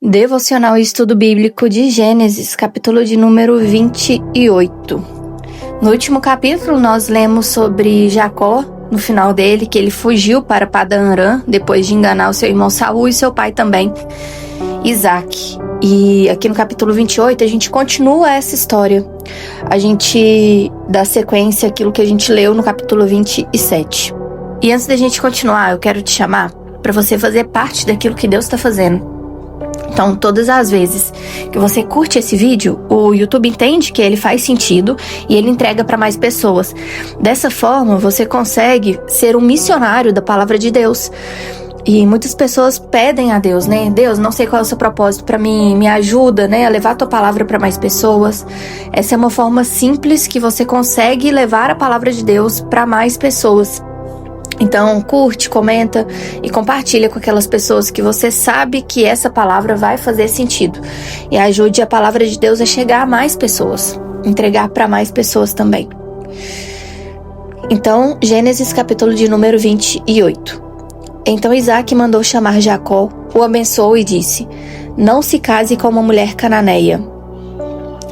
Devocional e Estudo Bíblico de Gênesis, capítulo de número 28. No último capítulo, nós lemos sobre Jacó, no final dele, que ele fugiu para Padã-Arã, depois de enganar o seu irmão Saul e seu pai também, Isaac. E aqui no capítulo 28, a gente continua essa história. A gente dá sequência àquilo que a gente leu no capítulo 27. E antes da gente continuar, eu quero te chamar para você fazer parte daquilo que Deus está fazendo. Então, todas as vezes que você curte esse vídeo, o YouTube entende que ele faz sentido e ele entrega para mais pessoas. Dessa forma, você consegue ser um missionário da palavra de Deus. E muitas pessoas pedem a Deus, né? Deus, não sei qual é o seu propósito para mim, me ajuda, né, a levar a tua palavra para mais pessoas. Essa é uma forma simples que você consegue levar a palavra de Deus para mais pessoas. Então, curte, comenta e compartilha com aquelas pessoas que você sabe que essa palavra vai fazer sentido. E ajude a palavra de Deus a chegar a mais pessoas, entregar para mais pessoas também. Então, Gênesis capítulo de número 28. Então Isaac mandou chamar Jacó, o abençoou e disse: não se case com uma mulher cananeia.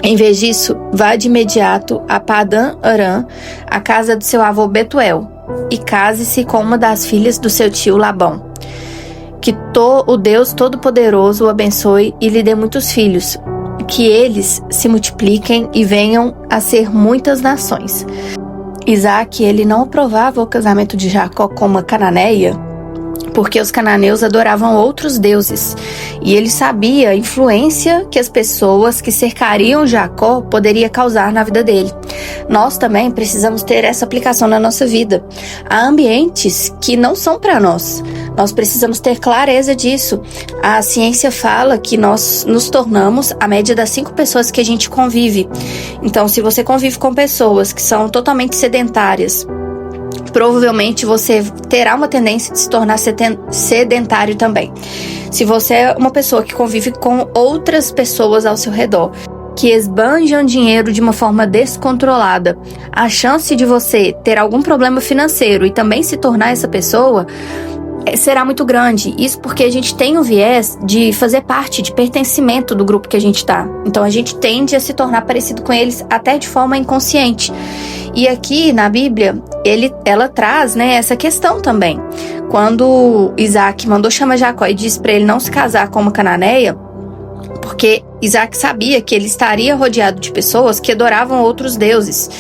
Em vez disso, vá de imediato a Padã-Arã, a casa do seu avô Betuel, e case-se com uma das filhas do seu tio Labão. Que o Deus Todo-Poderoso o abençoe e lhe dê muitos filhos, que eles se multipliquem e venham a ser muitas nações. Isaac, ele não aprovava o casamento de Jacó com uma cananeia, porque os cananeus adoravam outros deuses, e ele sabia a influência que as pessoas que cercariam Jacó poderia causar na vida dele. Nós também precisamos ter essa aplicação na nossa vida. Há ambientes que não são para nós. Nós precisamos ter clareza disso. A ciência fala que nós nos tornamos a média das 5 pessoas que a gente convive. Então, se você convive com pessoas que são totalmente sedentárias, provavelmente você terá uma tendência de se tornar sedentário também. Se você é uma pessoa que convive com outras pessoas ao seu redor, que esbanjam dinheiro de uma forma descontrolada, a chance de você ter algum problema financeiro e também se tornar essa pessoa será muito grande. Isso porque a gente tem o viés de fazer parte, de pertencimento do grupo que a gente está. Então a gente tende a se tornar parecido com eles até de forma inconsciente. E aqui na Bíblia, ela traz, né, essa questão também. Quando Isaac mandou chamar Jacó e disse para ele não se casar com uma cananeia, porque Isaac sabia que ele estaria rodeado de pessoas que adoravam outros deuses.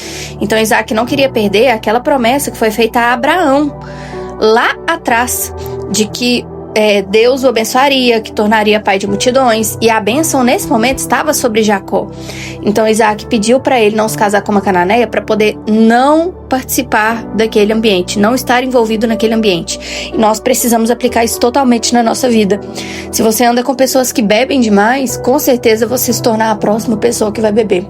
Então Isaac não queria perder aquela promessa que foi feita a Abraão lá atrás, de que Deus o abençoaria, que tornaria pai de multidões, e a bênção nesse momento estava sobre Jacó. Então Isaac pediu para ele não se casar com uma cananeia para poder não participar daquele ambiente, não estar envolvido naquele ambiente. E nós precisamos aplicar isso totalmente na nossa vida. Se você anda com pessoas que bebem demais, com certeza você se tornar a próxima pessoa que vai beber.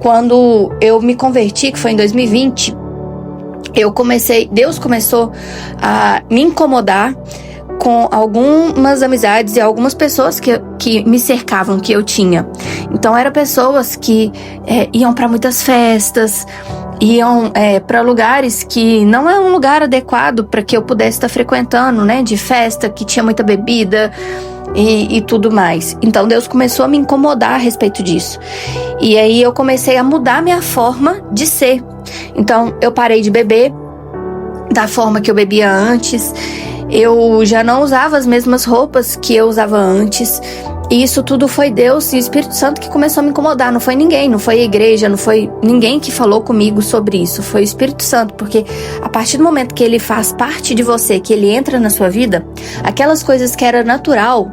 Quando eu me converti, que foi em 2020, Deus começou a me incomodar com algumas amizades e algumas pessoas que me cercavam, que eu tinha. Então, eram pessoas que iam para muitas festas, iam para lugares que não é um lugar adequado para que eu pudesse estar frequentando, né? De festa, que tinha muita bebida e tudo mais. Então, Deus começou a me incomodar a respeito disso. E aí, eu comecei a mudar minha forma de ser. Então, eu parei de beber da forma que eu bebia antes. Eu já não usava as mesmas roupas que eu usava antes. E isso tudo foi Deus e o Espírito Santo que começou a me incomodar. Não foi ninguém, não foi a igreja, não foi ninguém que falou comigo sobre isso. Foi o Espírito Santo, porque a partir do momento que ele faz parte de você, que ele entra na sua vida, aquelas coisas que era natural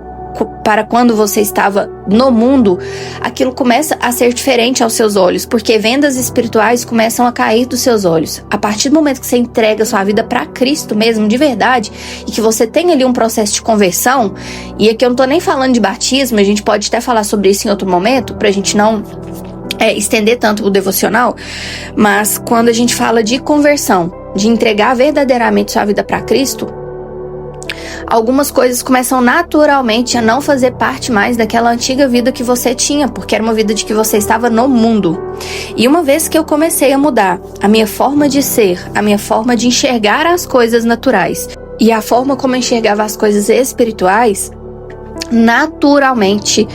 para quando você estava no mundo, aquilo começa a ser diferente aos seus olhos, porque vendas espirituais começam a cair dos seus olhos. A partir do momento que você entrega sua vida para Cristo mesmo, de verdade, e que você tem ali um processo de conversão, e aqui eu não tô nem falando de batismo, a gente pode até falar sobre isso em outro momento, pra gente não estender tanto o devocional, mas quando a gente fala de conversão, de entregar verdadeiramente sua vida para Cristo, algumas coisas começam naturalmente a não fazer parte mais daquela antiga vida que você tinha, porque era uma vida de que você estava no mundo. E uma vez que eu comecei a mudar a minha forma de ser, a minha forma de enxergar as coisas naturais e a forma como eu enxergava as coisas espirituais, naturalmente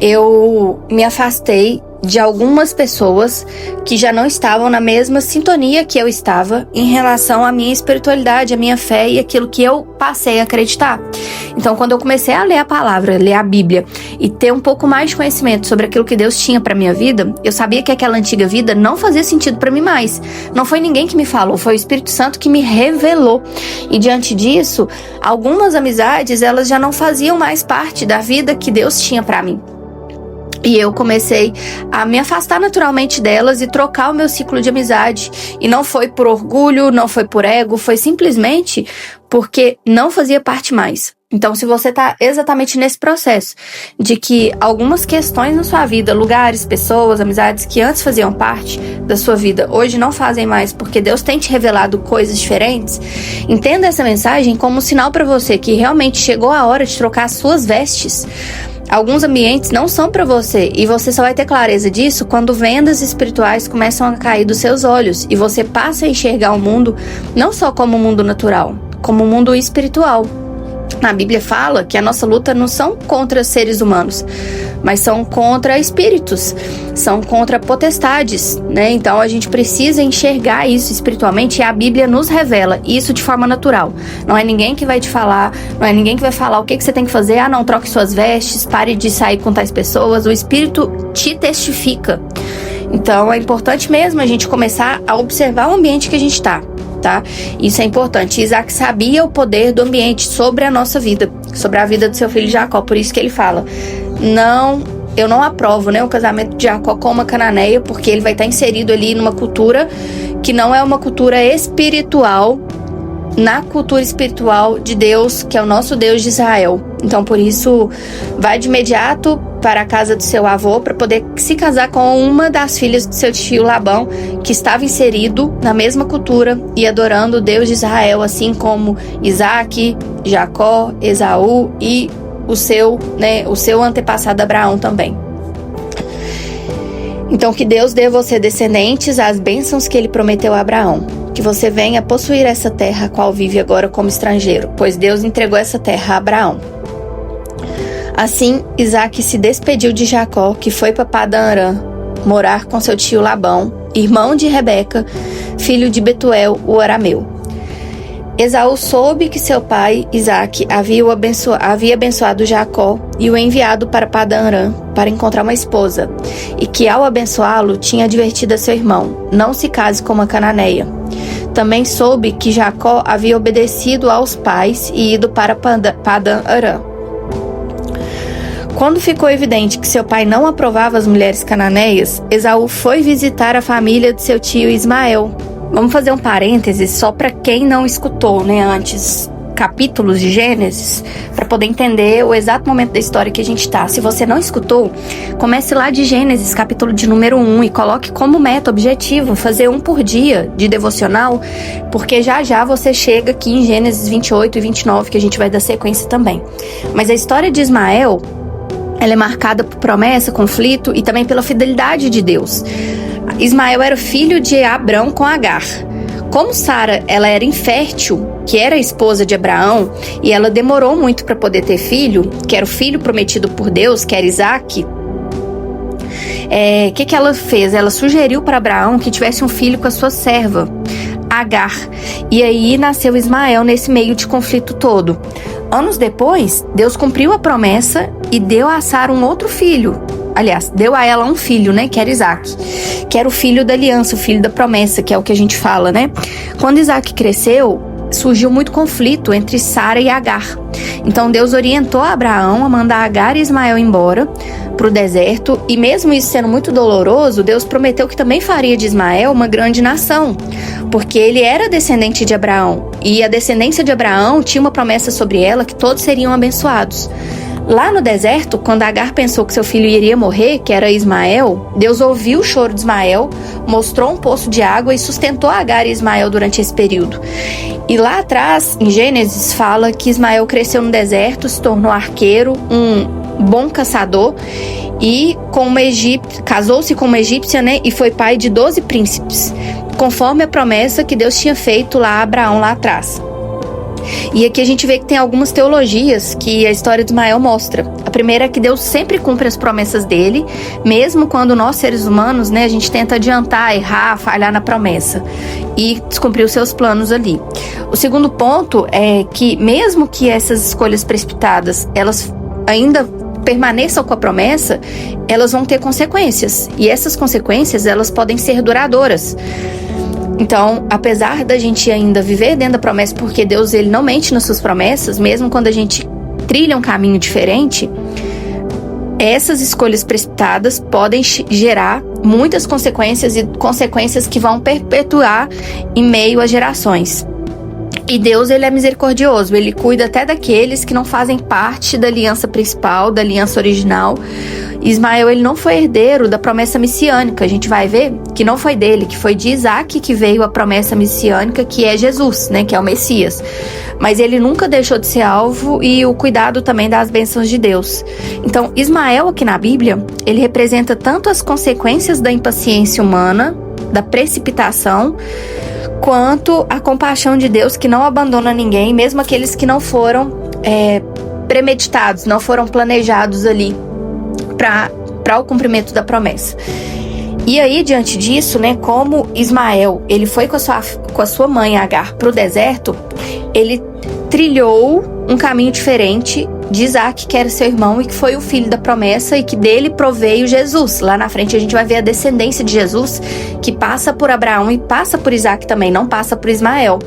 eu me afastei de algumas pessoas que já não estavam na mesma sintonia que eu estava em relação à minha espiritualidade, à minha fé e aquilo que eu passei a acreditar. Então, quando eu comecei a ler a palavra, ler a Bíblia e ter um pouco mais de conhecimento sobre aquilo que Deus tinha para minha vida, eu sabia que aquela antiga vida não fazia sentido para mim mais. Não foi ninguém que me falou, foi o Espírito Santo que me revelou. E diante disso, algumas amizades, elas já não faziam mais parte da vida que Deus tinha para mim. E eu comecei a me afastar naturalmente delas e trocar o meu ciclo de amizade. E não foi por orgulho, não foi por ego, foi simplesmente porque não fazia parte mais. Então, se você está exatamente nesse processo de que algumas questões na sua vida, lugares, pessoas, amizades que antes faziam parte da sua vida, hoje não fazem mais porque Deus tem te revelado coisas diferentes, entenda essa mensagem como um sinal para você que realmente chegou a hora de trocar as suas vestes. Alguns ambientes não são para você e você só vai ter clareza disso quando vendas espirituais começam a cair dos seus olhos e você passa a enxergar o mundo não só como um mundo natural, como um mundo espiritual. A Bíblia fala que a nossa luta não são contra seres humanos, mas são contra espíritos, são contra potestades, né? Então a gente precisa enxergar isso espiritualmente e a Bíblia nos revela isso de forma natural. Não é ninguém que vai te falar, não é ninguém que vai falar o que você tem que fazer. Não, troque suas vestes, pare de sair com tais pessoas. O Espírito te testifica. Então é importante mesmo a gente começar a observar o ambiente que a gente está. Tá? Isso é importante. Isaac sabia o poder do ambiente sobre a nossa vida, sobre a vida do seu filho Jacó. Por isso que ele fala: eu não aprovo, né, o casamento de Jacó com uma cananeia, porque ele vai estar inserido ali numa cultura que não é uma cultura espiritual, na cultura espiritual de Deus, que é o nosso Deus de Israel. Então, por isso, vai de imediato para a casa do seu avô para poder se casar com uma das filhas do seu tio Labão, que estava inserido na mesma cultura e adorando o Deus de Israel, assim como Isaac, Jacó, Esaú e o seu antepassado Abraão também. Então, que Deus dê a você descendentes as bênçãos que ele prometeu a Abraão. Que você venha possuir essa terra a qual vive agora como estrangeiro, pois Deus entregou essa terra a Abraão. Assim, Isaac se despediu de Jacó, que foi para Padã-Arã morar com seu tio Labão, irmão de Rebeca, filho de Betuel, o arameu. Esaú soube que seu pai, Isaac, havia abençoado Jacó e o enviado para Padã-Arã para encontrar uma esposa, e que ao abençoá-lo tinha advertido a seu irmão: não se case com uma cananeia. Também soube que Jacó havia obedecido aos pais e ido para Padã-Arã. Quando ficou evidente que seu pai não aprovava as mulheres cananeias, Esaú foi visitar a família de seu tio Ismael. Vamos fazer um parênteses só para quem não escutou, né, antes capítulos de Gênesis, para poder entender o exato momento da história que a gente está. Se você não escutou, comece lá de Gênesis, capítulo de número 1, e coloque como meta, objetivo, fazer um por dia de devocional, porque já já você chega aqui em Gênesis 28 e 29, que a gente vai dar sequência também. Mas a história de Ismael, ela é marcada por promessa, conflito e também pela fidelidade de Deus. Ismael era filho de Abrão com Agar. Como Sara, ela era infértil, que era a esposa de Abraão, e ela demorou muito para poder ter filho, que era o filho prometido por Deus, que era Isaac. O que ela fez? Ela sugeriu para Abraão que tivesse um filho com a sua serva, Agar. E aí nasceu Ismael nesse meio de conflito todo. Anos depois, Deus cumpriu a promessa e deu a Sara um outro filho. Aliás, deu a ela um filho, né, que era Isaac, que era o filho da aliança, o filho da promessa, que é o que a gente fala, né? Quando Isaac cresceu, surgiu muito conflito entre Sara e Agar. Então Deus orientou Abraão a mandar Agar e Ismael embora para o deserto, e mesmo isso sendo muito doloroso, Deus prometeu que também faria de Ismael uma grande nação, porque ele era descendente de Abraão, e a descendência de Abraão tinha uma promessa sobre ela que todos seriam abençoados. Lá no deserto, quando Agar pensou que seu filho iria morrer, que era Ismael, Deus ouviu o choro de Ismael, mostrou um poço de água e sustentou Agar e Ismael durante esse período. E lá atrás, em Gênesis, fala que Ismael cresceu no deserto, se tornou arqueiro, um bom caçador, e casou-se com uma egípcia, né, e foi pai de 12 príncipes, conforme a promessa que Deus tinha feito lá a Abraão lá atrás. E aqui a gente vê que tem algumas teologias que a história de Ismael mostra. A primeira é que Deus sempre cumpre as promessas dele, mesmo quando nós, seres humanos, né, a gente tenta adiantar, errar, falhar na promessa e descumprir os seus planos ali. O segundo ponto é que mesmo que essas escolhas precipitadas, elas ainda permaneçam com a promessa, elas vão ter consequências. E essas consequências, elas podem ser duradouras. Então, apesar da gente ainda viver dentro da promessa, porque Deus ele não mente nas suas promessas, mesmo quando a gente trilha um caminho diferente, essas escolhas precipitadas podem gerar muitas consequências e consequências que vão perpetuar em meio a gerações. E Deus, ele é misericordioso, ele cuida até daqueles que não fazem parte da aliança principal, da aliança original. Ismael, ele não foi herdeiro da promessa messiânica. A gente vai ver que não foi dele, que foi de Isaac que veio a promessa messiânica, que é Jesus, né, que é o Messias. Mas ele nunca deixou de ser alvo e o cuidado também das bênçãos de Deus. Então, Ismael aqui na Bíblia, ele representa tanto as consequências da impaciência humana, da precipitação, quanto a compaixão de Deus que não abandona ninguém, mesmo aqueles que não foram premeditados, não foram planejados ali para o cumprimento da promessa. E aí, diante disso, né, como Ismael, ele foi com a sua mãe Agar para o deserto, ele trilhou um caminho diferente de Isaac, que era seu irmão e que foi o filho da promessa e que dele proveio Jesus. Lá na frente a gente vai ver a descendência de Jesus, que passa por Abraão e passa por Isaac também, não passa por Ismael.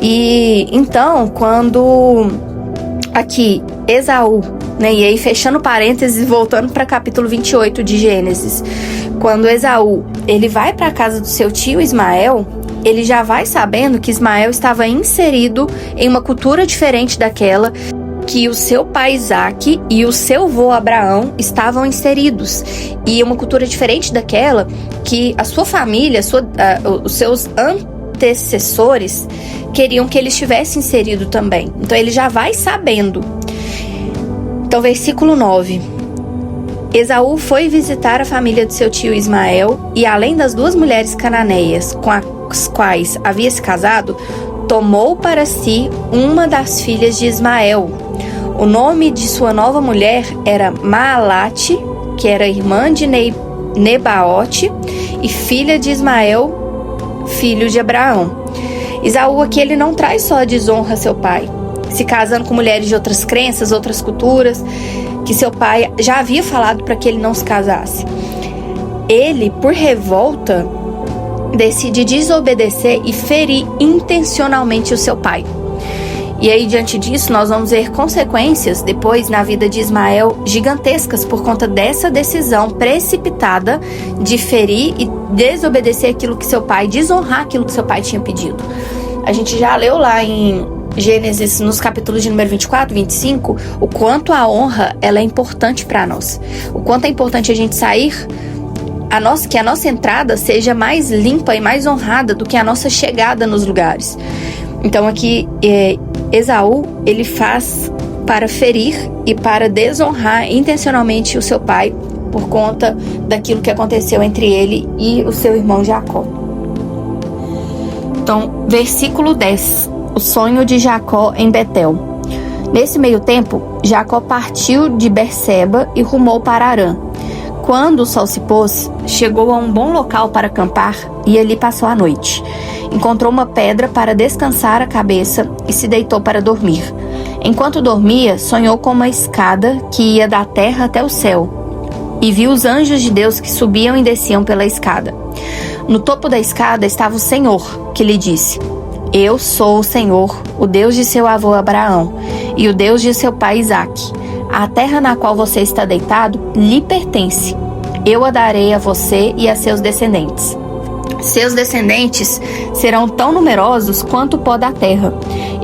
E então, quando aqui Esaú, né, e aí fechando parênteses e voltando para capítulo 28 de Gênesis, quando Esaú ele vai para a casa do seu tio Ismael, ele já vai sabendo que Ismael estava inserido em uma cultura diferente daquela que o seu pai Isaac e o seu avô Abraão estavam inseridos. E uma cultura diferente daquela que a sua família, os seus antecessores queriam que ele estivesse inserido também. Então ele já vai sabendo. Então, versículo 9. Esaú foi visitar a família de seu tio Ismael e, além das 2 mulheres cananeias com as quais havia se casado, tomou para si uma das filhas de Ismael. O nome de sua nova mulher era Maalate, que era irmã de Nebaote e filha de Ismael, filho de Abraão. Esaú aqui ele não traz só a desonra a seu pai, se casando com mulheres de outras crenças, outras culturas, que seu pai já havia falado para que ele não se casasse. Ele, por revolta, decide desobedecer e ferir intencionalmente o seu pai. E aí, diante disso, nós vamos ver consequências depois na vida de Ismael gigantescas por conta dessa decisão precipitada de ferir e desobedecer aquilo que seu pai, desonrar aquilo que seu pai tinha pedido. A gente já leu lá em Gênesis, nos capítulos de número 24, 25, o quanto a honra ela é importante para nós. O quanto é importante a gente sair, que a nossa entrada seja mais limpa e mais honrada do que a nossa chegada nos lugares. Então aqui Esaú, ele faz para ferir e para desonrar intencionalmente o seu pai por conta daquilo que aconteceu entre ele e o seu irmão Jacó. Então, versículo 10, o sonho de Jacó em Betel. Nesse meio tempo, Jacó partiu de Berseba e rumou para Harã. Quando o sol se pôs, chegou a um bom local para acampar e ali passou a noite. Encontrou uma pedra para descansar a cabeça e se deitou para dormir. Enquanto dormia, sonhou com uma escada que ia da terra até o céu e viu os anjos de Deus que subiam e desciam pela escada. No topo da escada estava o Senhor, que lhe disse: Eu sou o Senhor, o Deus de seu avô Abraão e o Deus de seu pai Isaque. A terra na qual você está deitado lhe pertence. Eu a darei a você e a seus descendentes. Seus descendentes serão tão numerosos quanto o pó da terra.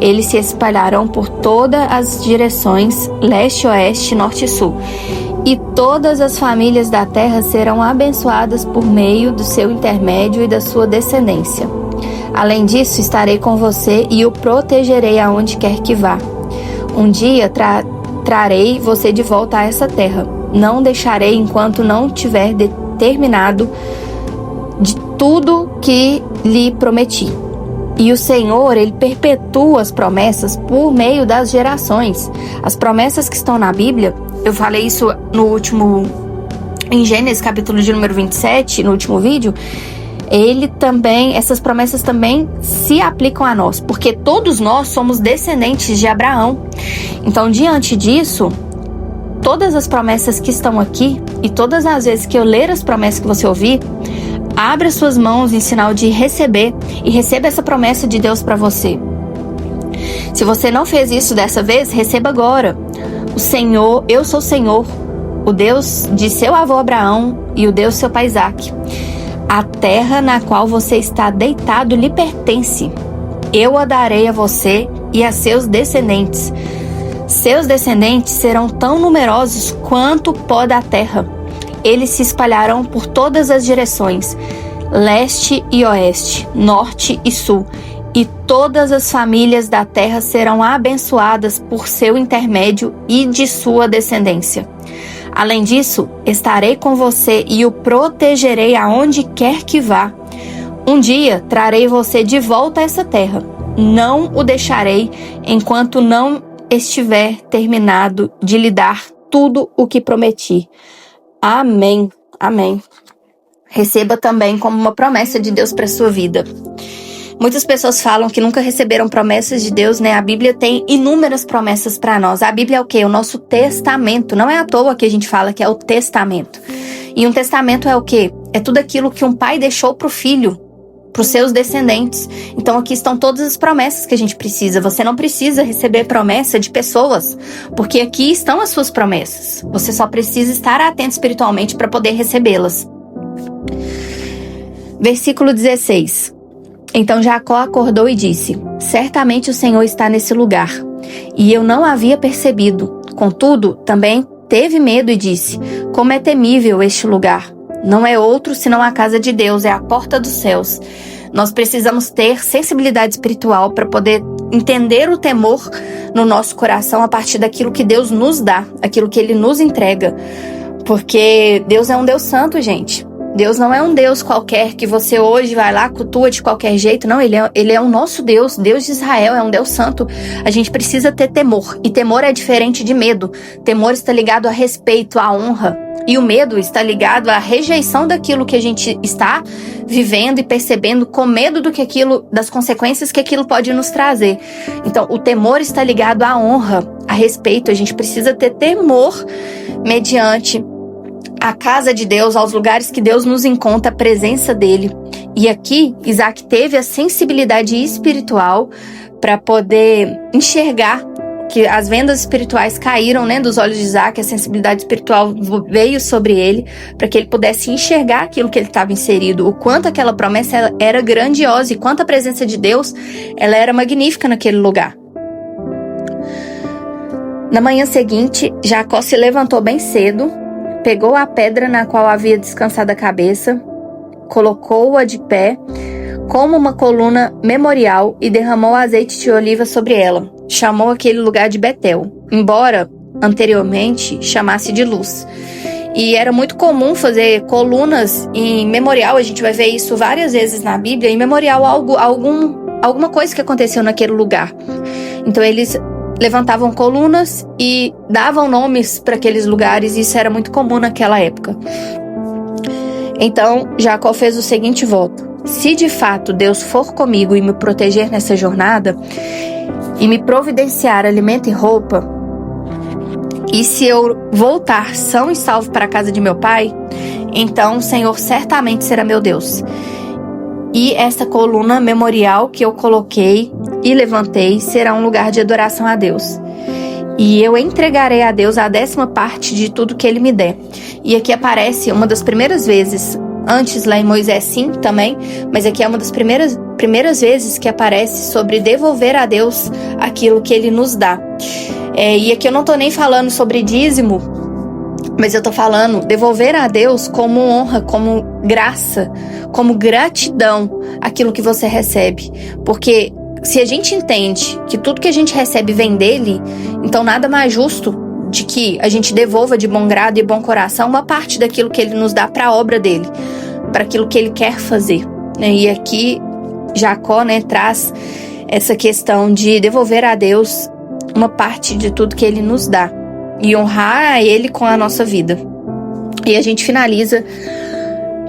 Eles se espalharão por todas as direções, leste, oeste, norte e sul. E todas as famílias da terra serão abençoadas por meio do seu intermédio e da sua descendência. Além disso, estarei com você e o protegerei aonde quer que vá. Um dia trarei você de volta a essa terra. Não deixarei enquanto não tiver determinado de tudo que lhe prometi. E o Senhor, Ele perpetua as promessas por meio das gerações. As promessas que estão na Bíblia, eu falei isso em Gênesis, capítulo de número 27, no último vídeo, essas promessas também se aplicam a nós, porque todos nós somos descendentes de Abraão. Então, diante disso, todas as promessas que estão aqui, e todas as vezes que eu ler as promessas que você ouvir, abra suas mãos em sinal de receber, e receba essa promessa de Deus para você. Se você não fez isso dessa vez, receba agora. O Senhor, eu sou o Senhor, o Deus de seu avô Abraão e o Deus de seu pai Isaque. A terra na qual você está deitado lhe pertence. Eu a darei a você e a seus descendentes. Seus descendentes serão tão numerosos quanto o pó da terra. Eles se espalharão por todas as direções, leste e oeste, norte e sul, e todas as famílias da terra serão abençoadas por seu intermédio e de sua descendência. Além disso, estarei com você e o protegerei aonde quer que vá. Um dia trarei você de volta a essa terra. Não o deixarei enquanto não estiver terminado de lhe dar tudo o que prometi. Amém. Amém. Receba também como uma promessa de Deus para a sua vida. Muitas pessoas falam que nunca receberam promessas de Deus, né? A Bíblia tem inúmeras promessas para nós. A Bíblia é o quê? O nosso testamento. Não é à toa que a gente fala que é o testamento. E um testamento é o quê? É tudo aquilo que um pai deixou para o filho, para os seus descendentes. Então aqui estão todas as promessas que a gente precisa. Você não precisa receber promessa de pessoas, porque aqui estão as suas promessas. Você só precisa estar atento espiritualmente para poder recebê-las. Versículo 16. Então Jacó acordou e disse: certamente o Senhor está nesse lugar, e eu não havia percebido. Contudo, também teve medo e disse: como é temível este lugar! Não é outro senão a casa de Deus, é a porta dos céus. Nós precisamos ter sensibilidade espiritual para poder entender o temor no nosso coração a partir daquilo que Deus nos dá, aquilo que Ele nos entrega. Porque Deus é um Deus santo, gente. Deus não é um Deus qualquer que você hoje vai lá, cultua de qualquer jeito. Não, Ele é o nosso Deus, Deus de Israel, é um Deus santo. A gente precisa ter temor. E temor é diferente de medo. Temor está ligado a respeito, a honra. E o medo está ligado à rejeição daquilo que a gente está vivendo e percebendo, com medo das consequências que aquilo pode nos trazer. Então, o temor está ligado à honra, a respeito. A gente precisa ter temor mediante a casa de Deus, aos lugares que Deus nos encontra, a presença dele. E aqui, Isaac teve a sensibilidade espiritual para poder enxergar que as vendas espirituais caíram, né, dos olhos de Isaac, a sensibilidade espiritual veio sobre ele, para que ele pudesse enxergar aquilo que ele estava inserido, o quanto aquela promessa era grandiosa e quanto a presença de Deus ela era magnífica naquele lugar. Na manhã seguinte, Jacó se levantou bem cedo, pegou a pedra na qual havia descansado a cabeça, colocou-a de pé como uma coluna memorial e derramou azeite de oliva sobre ela. Chamou aquele lugar de Betel, embora anteriormente chamasse de Luz. E era muito comum fazer colunas em memorial, a gente vai ver isso várias vezes na Bíblia, em memorial a alguma coisa que aconteceu naquele lugar. Então eles levantavam colunas e davam nomes para aqueles lugares, e isso era muito comum naquela época. Então Jacó fez o seguinte voto: se de fato Deus for comigo e me proteger nessa jornada, e me providenciar alimento e roupa, e se eu voltar são e salvo para a casa de meu pai, então o Senhor certamente será meu Deus. E essa coluna memorial que eu coloquei e levantei será um lugar de adoração a Deus. E eu entregarei a Deus a 10ª parte de tudo que Ele me der. E aqui aparece uma das primeiras vezes, antes lá em Moisés sim também, mas aqui é uma das primeiras vezes que aparece sobre devolver a Deus aquilo que Ele nos dá. E aqui eu não tô nem falando sobre dízimo, mas eu tô falando devolver a Deus como honra, como graça, como gratidão aquilo que você recebe. Porque se a gente entende que tudo que a gente recebe vem dele, então nada mais justo de que a gente devolva de bom grado e bom coração uma parte daquilo que ele nos dá para a obra dele, para aquilo que ele quer fazer. E aqui Jacó, né, traz essa questão de devolver a Deus uma parte de tudo que Ele nos dá e honrar a Ele com a nossa vida. E a gente finaliza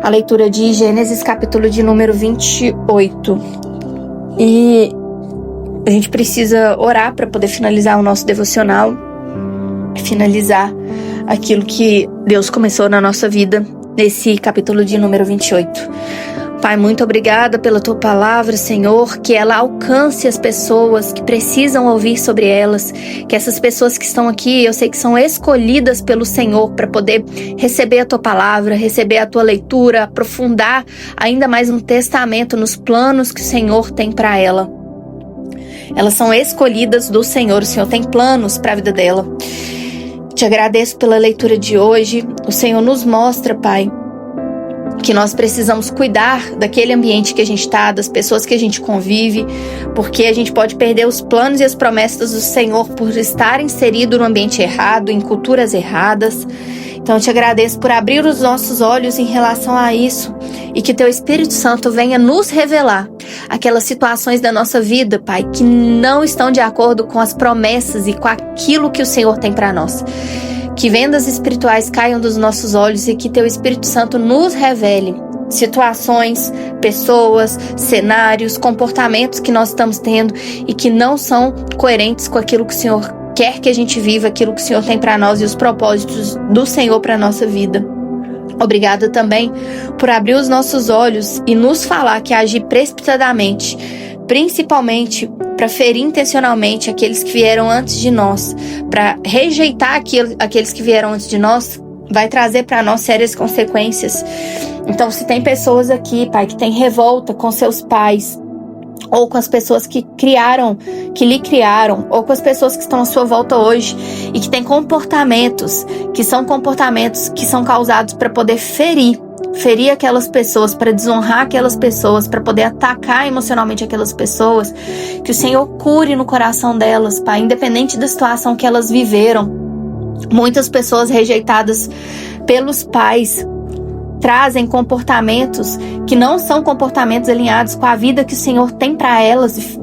a leitura de Gênesis, capítulo de número 28. E a gente precisa orar para poder finalizar o nosso devocional, finalizar aquilo que Deus começou na nossa vida nesse capítulo de número 28. Pai, muito obrigada pela Tua palavra, Senhor, que ela alcance as pessoas que precisam ouvir sobre elas, que essas pessoas que estão aqui, eu sei que são escolhidas pelo Senhor para poder receber a Tua palavra, receber a Tua leitura, aprofundar ainda mais no testamento, nos planos que o Senhor tem para ela. Elas são escolhidas do Senhor, o Senhor tem planos para a vida dela. Te agradeço pela leitura de hoje. O Senhor nos mostra, Pai, que nós precisamos cuidar daquele ambiente que a gente está, das pessoas que a gente convive, porque a gente pode perder os planos e as promessas do Senhor por estar inserido no ambiente errado, em culturas erradas. Então eu te agradeço por abrir os nossos olhos em relação a isso e que Teu Espírito Santo venha nos revelar aquelas situações da nossa vida, Pai, que não estão de acordo com as promessas e com aquilo que o Senhor tem para nós. Que vendas espirituais caiam dos nossos olhos e que Teu Espírito Santo nos revele situações, pessoas, cenários, comportamentos que nós estamos tendo e que não são coerentes com aquilo que o Senhor quer que a gente viva, aquilo que o Senhor tem para nós e os propósitos do Senhor para a nossa vida. Obrigada também por abrir os nossos olhos e nos falar que agir precipitadamente, principalmente para ferir intencionalmente aqueles que vieram antes de nós, para rejeitar aqueles que vieram antes de nós, vai trazer para nós sérias consequências. Então, se tem pessoas aqui, Pai, que tem revolta com seus pais, ou com as pessoas que lhe criaram, ou com as pessoas que estão à sua volta hoje e que têm comportamentos que são causados para poder ferir aquelas pessoas, para desonrar aquelas pessoas, para poder atacar emocionalmente aquelas pessoas, que o Senhor cure no coração delas, Pai, independente da situação que elas viveram. Muitas pessoas rejeitadas pelos pais trazem comportamentos que não são comportamentos alinhados com a vida que o Senhor tem para elas,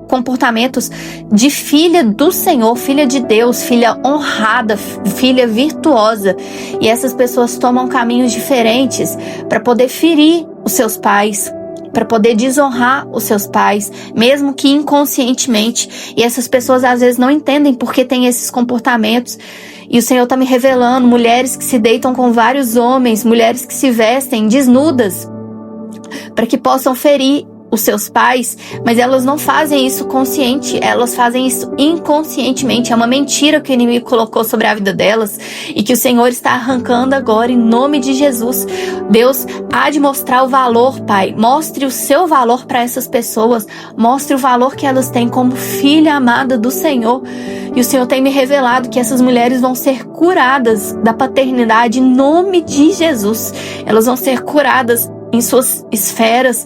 comportamentos de filha do Senhor, filha de Deus, filha honrada, filha virtuosa. E essas pessoas tomam caminhos diferentes para poder ferir os seus pais, para poder desonrar os seus pais, mesmo que inconscientemente. E essas pessoas às vezes não entendem por que tem esses comportamentos. E o Senhor está me revelando mulheres que se deitam com vários homens, mulheres que se vestem desnudas, para que possam ferir os seus pais, mas elas não fazem isso consciente, elas fazem isso inconscientemente. É uma mentira que o inimigo colocou sobre a vida delas e que o Senhor está arrancando agora em nome de Jesus. Deus há de mostrar o valor, Pai. Mostre o seu valor para essas pessoas, mostre o valor que elas têm como filha amada do Senhor. E o Senhor tem me revelado que essas mulheres vão ser curadas da paternidade em nome de Jesus. Elas vão ser curadas em suas esferas.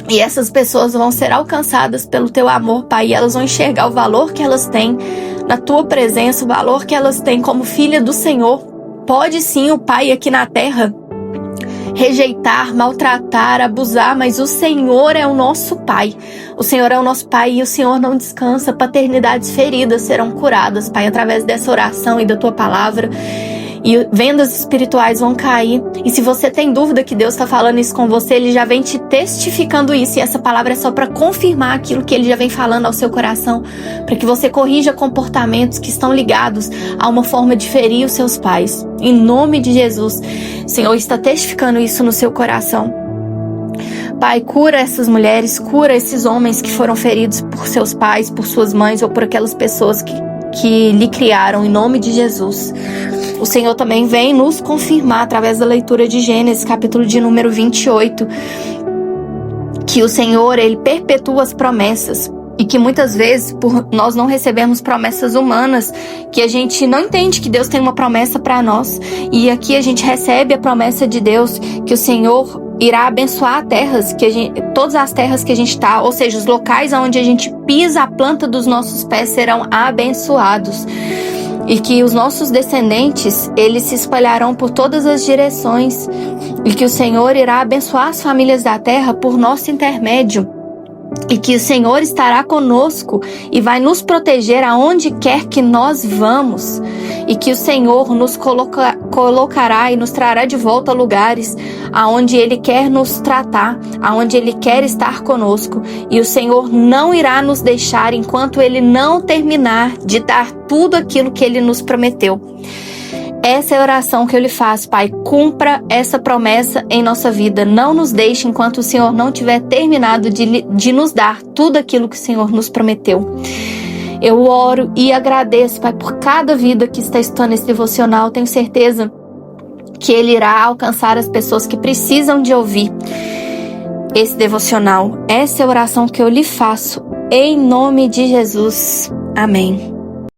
E essas pessoas vão ser alcançadas pelo Teu amor, Pai. E elas vão enxergar o valor que elas têm na Tua presença, o valor que elas têm como filha do Senhor. Pode sim o Pai aqui na terra rejeitar, maltratar, abusar, mas o Senhor é o nosso Pai. O Senhor é o nosso Pai e o Senhor não descansa. Paternidades feridas serão curadas, Pai, através dessa oração e da Tua palavra. E vendas espirituais vão cair. E se você tem dúvida que Deus está falando isso com você, Ele já vem te testificando isso. E essa palavra é só para confirmar aquilo que Ele já vem falando ao seu coração, para que você corrija comportamentos que estão ligados a uma forma de ferir os seus pais. Em nome de Jesus, o Senhor está testificando isso no seu coração. Pai, cura essas mulheres, cura esses homens que foram feridos por seus pais, por suas mães ou por aquelas pessoas que lhe criaram, em nome de Jesus. O Senhor também vem nos confirmar através da leitura de Gênesis, capítulo de número 28, que o Senhor, Ele perpetua as promessas e que muitas vezes, por nós não recebemos promessas humanas, que a gente não entende que Deus tem uma promessa para nós. E aqui a gente recebe a promessa de Deus que o Senhor irá abençoar terras, todas as terras que a gente está, ou seja, os locais onde a gente pisa a planta dos nossos pés serão abençoados. e que os nossos descendentes, eles se espalharão por todas as direções, e que o Senhor irá abençoar as famílias da terra por nosso intermédio, e que o Senhor estará conosco e vai nos proteger aonde quer que nós vamos, e que o Senhor nos colocará e nos trará de volta a lugares aonde Ele quer nos tratar, aonde Ele quer estar conosco, e o Senhor não irá nos deixar enquanto Ele não terminar de dar tudo aquilo que Ele nos prometeu. Essa é a oração que eu lhe faço, Pai. Cumpra essa promessa em nossa vida. Não nos deixe enquanto o Senhor não tiver terminado de nos dar tudo aquilo que o Senhor nos prometeu. Eu oro e agradeço, Pai, por cada vida que está estudando esse devocional. Tenho certeza que Ele irá alcançar as pessoas que precisam de ouvir esse devocional. Essa é a oração que eu lhe faço. Em nome de Jesus. Amém.